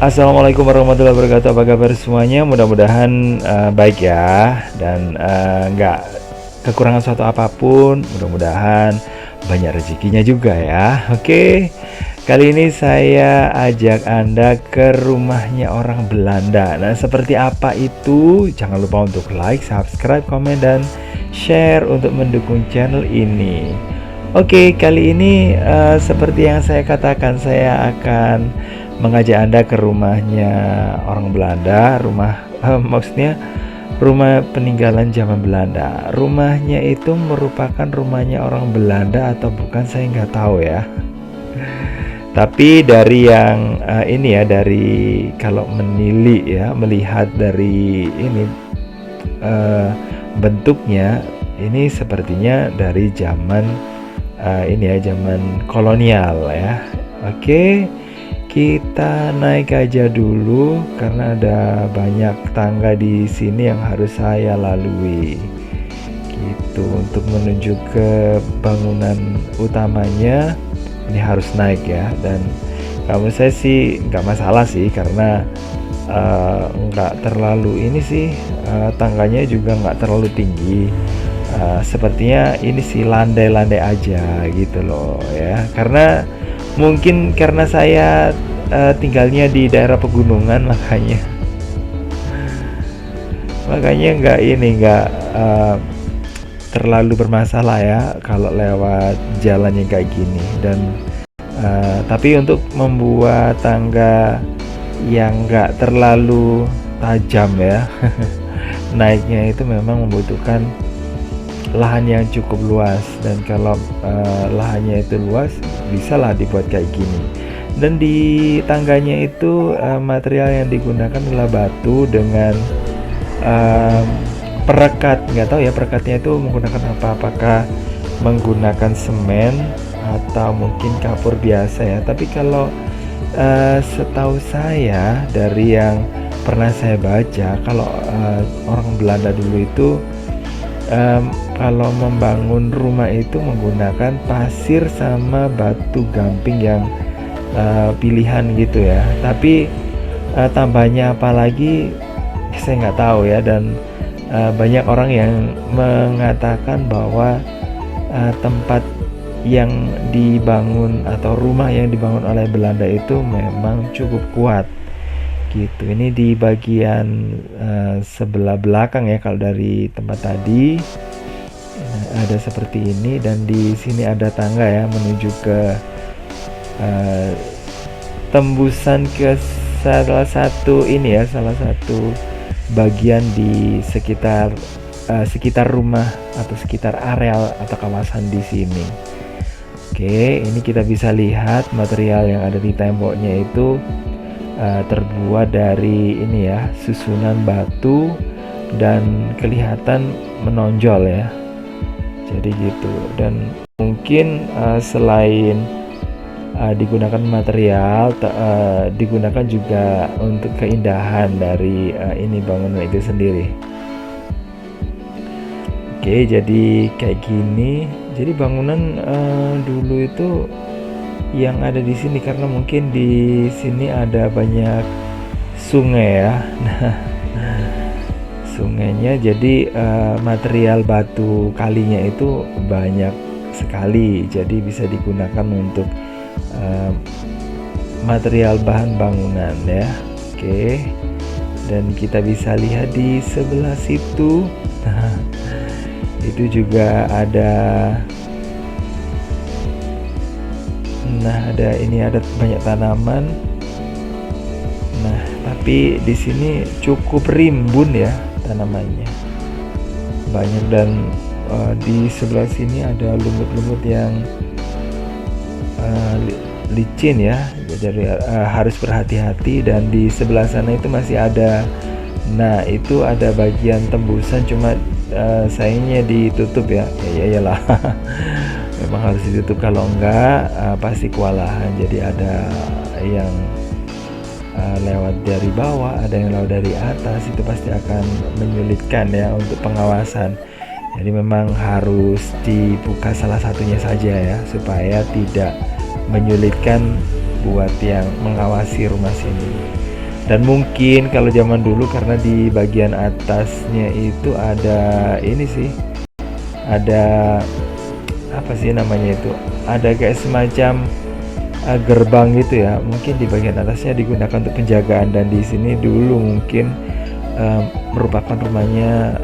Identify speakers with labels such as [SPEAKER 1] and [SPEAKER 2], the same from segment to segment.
[SPEAKER 1] Assalamualaikum warahmatullahi wabarakatuh. Apa kabar semuanya? Mudah-mudahan baik ya, dan nggak kekurangan suatu apapun. Mudah-mudahan banyak rezekinya juga ya. Oke, kali ini saya ajak Anda ke rumahnya orang Belanda. Nah, seperti apa itu? Jangan lupa untuk like, subscribe, komen, dan share untuk mendukung channel ini. Oke, kali ini seperti yang saya katakan, saya akan mengajak Anda ke rumahnya orang Belanda, maksudnya rumah peninggalan zaman Belanda. Rumahnya itu merupakan rumahnya orang Belanda atau bukan, saya nggak tahu ya. Tapi dari yang ini ya, dari kalau menilik ya, melihat dari ini bentuknya, ini sepertinya dari zaman ini ya, zaman kolonial ya. Oke. Kita naik aja dulu karena ada banyak tangga di sini yang harus saya lalui. Gitu, untuk menuju ke bangunan utamanya ini harus naik ya. Dan kamu saya sih nggak masalah sih, karena nggak terlalu ini sih, tangganya juga nggak terlalu tinggi. Sepertinya ini sih landai-landai aja gitu loh ya, karena mungkin karena saya tinggalnya di daerah pegunungan, makanya nggak terlalu bermasalah ya kalau lewat jalan yang kayak gini. Dan tapi untuk membuat tangga yang nggak terlalu tajam ya, naiknya itu memang membutuhkan lahan yang cukup luas. Dan kalau lahannya itu luas, bisalah dibuat kayak gini. Dan di tangganya itu material yang digunakan adalah batu dengan perekat. Nggak tahu ya perekatnya itu menggunakan apa, apakah menggunakan semen atau mungkin kapur biasa ya. Tapi kalau setahu saya dari yang pernah saya baca, kalau orang Belanda dulu itu kalau membangun rumah itu menggunakan pasir sama batu gamping yang pilihan gitu ya. Tapi tambahnya apa lagi saya nggak tahu ya. Dan banyak orang yang mengatakan bahwa tempat yang dibangun atau rumah yang dibangun oleh Belanda itu memang cukup kuat gitu. Ini di bagian sebelah belakang ya, kalau dari tempat tadi ada seperti ini. Dan di sini ada tangga ya menuju ke tembusan ke salah satu ini ya, salah satu bagian di sekitar rumah atau sekitar areal atau kawasan di sini. Oke, ini kita bisa lihat material yang ada di temboknya itu terbuat dari ini ya, susunan batu dan kelihatan menonjol ya. Jadi gitu. Dan mungkin selain digunakan material, digunakan juga untuk keindahan dari ini bangunan itu sendiri. Oke, jadi kayak gini. Jadi bangunan dulu itu yang ada di sini, karena mungkin di sini ada banyak sungai ya. Nah, sungainya jadi material batu kalinya itu banyak sekali, jadi bisa digunakan untuk material bahan bangunan ya. Oke, dan kita bisa lihat di sebelah situ. Nah, itu juga ada. Nah, ada banyak tanaman. Nah, tapi di sini cukup rimbun ya tanamannya. Banyak. Dan di sebelah sini ada lumut-lumut yang licin ya. Jadi harus berhati-hati. Dan di sebelah sana itu masih ada. Nah, itu ada bagian tembusan, cuma sayangnya ditutup ya. Ya iyalah. Memang harus ditutup, kalau enggak pasti kewalahan. Jadi ada yang lewat dari bawah, ada yang lewat dari atas, itu pasti akan menyulitkan ya untuk pengawasan. Jadi memang harus dibuka salah satunya saja ya, supaya tidak menyulitkan buat yang mengawasi rumah sini. Dan mungkin kalau zaman dulu karena di bagian atasnya itu ada ini sih, ada apa sih namanya itu? Ada kayak semacam gerbang gitu ya. Mungkin di bagian atasnya digunakan untuk penjagaan dan di sini dulu mungkin merupakan rumahnya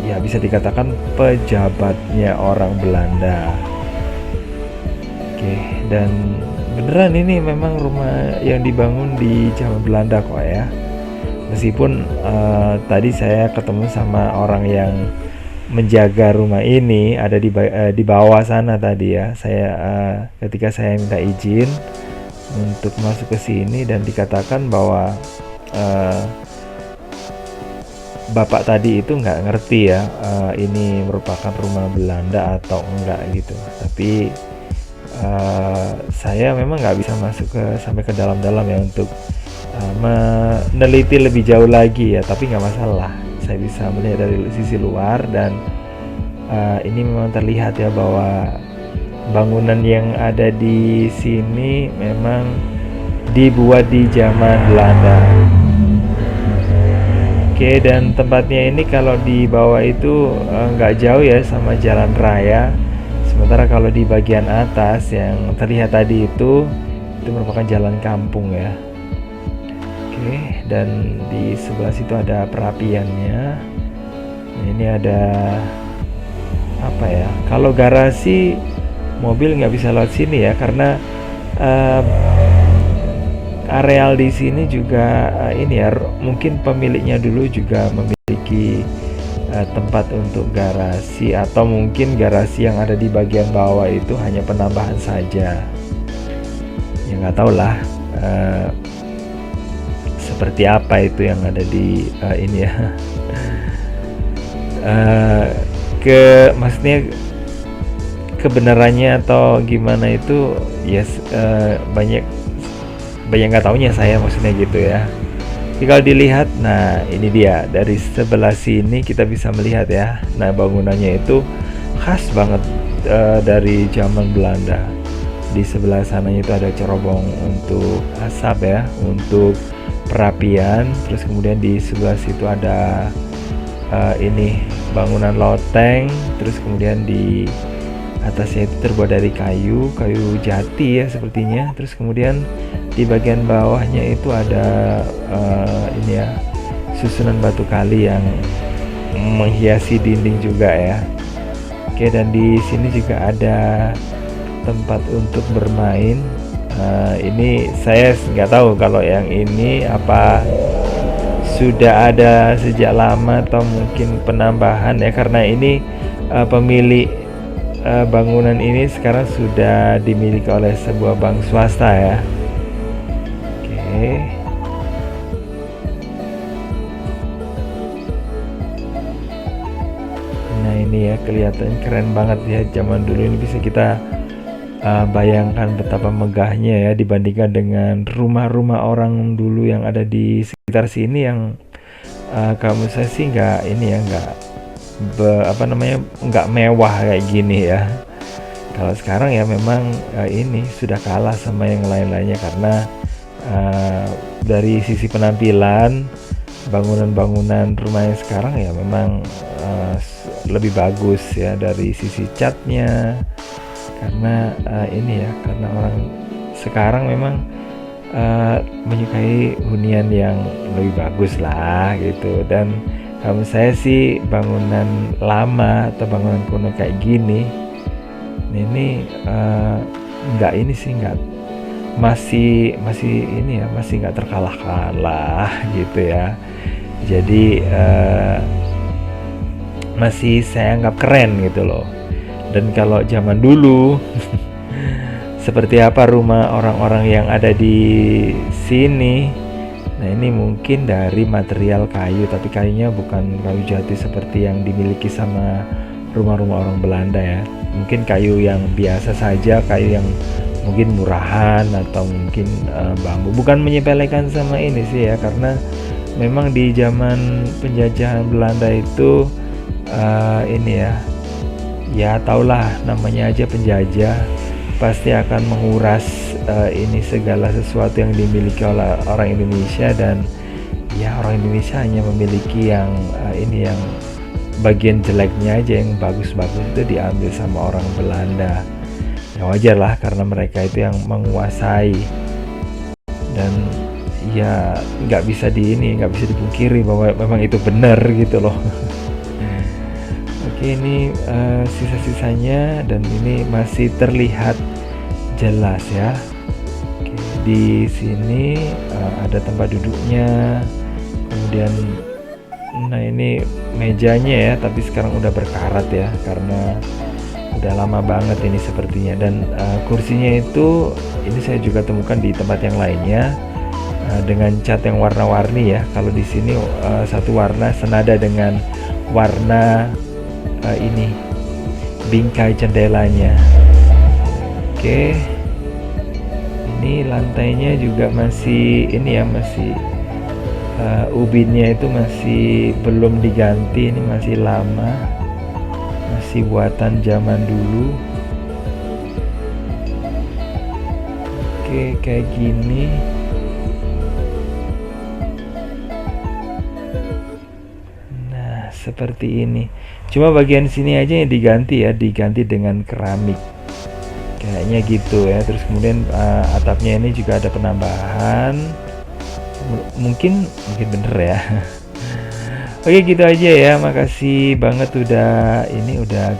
[SPEAKER 1] ya bisa dikatakan pejabatnya orang Belanda. Oke, dan beneran ini memang rumah yang dibangun di zaman Belanda kok ya. Meskipun tadi saya ketemu sama orang yang menjaga rumah ini ada di bawah sana tadi ya. Saya ketika saya minta izin untuk masuk ke sini dan dikatakan bahwa eh, bapak tadi itu nggak ngerti ya ini merupakan rumah Belanda atau enggak gitu. Tapi saya memang nggak bisa masuk sampai ke dalam-dalam ya untuk meneliti lebih jauh lagi ya. Tapi nggak masalah. Saya bisa melihat dari sisi luar dan ini memang terlihat ya bahwa bangunan yang ada di sini memang dibuat di zaman Belanda. Oke, dan tempatnya ini kalau di bawah itu nggak jauh ya sama jalan raya. Sementara kalau di bagian atas yang terlihat tadi itu merupakan jalan kampung ya. Oke, dan di sebelah situ ada perapiannya. Nah, ini ada apa ya? Kalau garasi mobil nggak bisa lewat sini ya karena eh, areal di sini juga ini ya mungkin pemiliknya dulu juga memiliki tempat untuk garasi atau mungkin garasi yang ada di bagian bawah itu hanya penambahan saja ya nggak tahu lah seperti apa itu yang ada di ini ya maksudnya kebenarannya atau gimana itu ya banyak nggak taunya saya maksudnya gitu ya. Jadi kalau dilihat, nah ini dia dari sebelah sini kita bisa melihat ya. Nah bangunannya itu khas banget dari zaman Belanda. Di sebelah sananya itu ada cerobong untuk asap ya, untuk perapian. Terus kemudian di sebelah situ ada ini bangunan loteng. Terus kemudian di atasnya itu terbuat dari kayu jati ya sepertinya. Terus kemudian di bagian bawahnya itu ada ini ya susunan batu kali yang menghiasi dinding juga ya. Oke, dan di sini juga ada tempat untuk bermain. Ini saya nggak tahu kalau yang ini apa sudah ada sejak lama atau mungkin penambahan ya karena ini pemilik bangunan ini sekarang sudah dimiliki oleh sebuah bank swasta ya. Oke. Nah ini ya kelihatan keren banget ya zaman dulu ini bisa kita bayangkan betapa megahnya ya dibandingkan dengan rumah-rumah orang dulu yang ada di sekitar sini yang kamu saya sih nggak ini ya nggak mewah kayak gini ya. Kalau sekarang ya memang ini sudah kalah sama yang lain-lainnya karena dari sisi penampilan bangunan-bangunan rumah yang sekarang ya memang lebih bagus ya dari sisi catnya karena ini ya karena orang sekarang memang menyukai hunian yang lebih bagus lah gitu. Dan kalau saya sih bangunan lama atau bangunan kuno kayak gini ini nggak ini sih nggak masih ini ya masih nggak terkalahkan lah gitu ya. Jadi masih saya anggap keren gitu loh. Dan kalau zaman dulu seperti apa rumah orang-orang yang ada di sini, nah ini mungkin dari material kayu tapi kayunya bukan kayu jati seperti yang dimiliki sama rumah-rumah orang Belanda ya. Mungkin kayu yang biasa saja, kayu yang mungkin murahan atau mungkin bambu. Bukan menyepelekan sama ini sih ya karena memang di zaman penjajahan Belanda itu ini ya taulah namanya aja penjajah. pasti akan menguras ini segala sesuatu yang dimiliki oleh orang Indonesia, dan ya orang Indonesia hanya memiliki yang ini yang bagian jeleknya aja, yang bagus-bagus itu diambil sama orang Belanda. Ya wajar lah karena mereka itu yang menguasai, dan ya nggak bisa dipungkiri bahwa memang itu benar gitu loh. Oke, ini sisa-sisanya, dan ini masih terlihat jelas ya. Oke, di sini ada tempat duduknya, kemudian nah ini mejanya ya, tapi sekarang udah berkarat ya karena udah lama banget ini sepertinya. Dan kursinya itu ini saya juga temukan di tempat yang lainnya dengan cat yang warna-warni ya. Kalau di sini satu warna senada dengan warna ini bingkai jendelanya. Oke, ini lantainya juga masih ini ya, masih ubinnya itu masih belum diganti, ini masih lama, masih buatan zaman dulu. Oke, kayak gini. Nah, seperti ini. Cuma bagian sini aja yang diganti ya, diganti dengan keramik. Kayaknya gitu ya. Terus kemudian atapnya ini juga ada penambahan. Mungkin bener ya. Oke, gitu aja ya. Makasih banget udah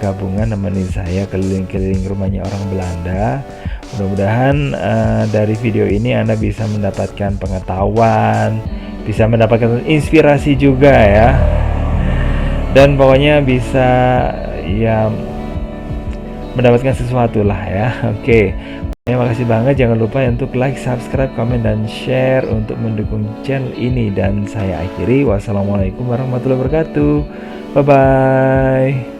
[SPEAKER 1] gabungan nemenin saya keliling-keliling rumahnya orang Belanda. Mudah-mudahan dari video ini Anda bisa mendapatkan pengetahuan, bisa mendapatkan inspirasi juga ya. Dan pokoknya bisa ya mendapatkan sesuatu lah ya. Oke. Terima kasih banget, jangan lupa untuk like, subscribe, komen, dan share untuk mendukung channel ini. Dan saya akhiri, wassalamualaikum warahmatullahi wabarakatuh. Bye-bye.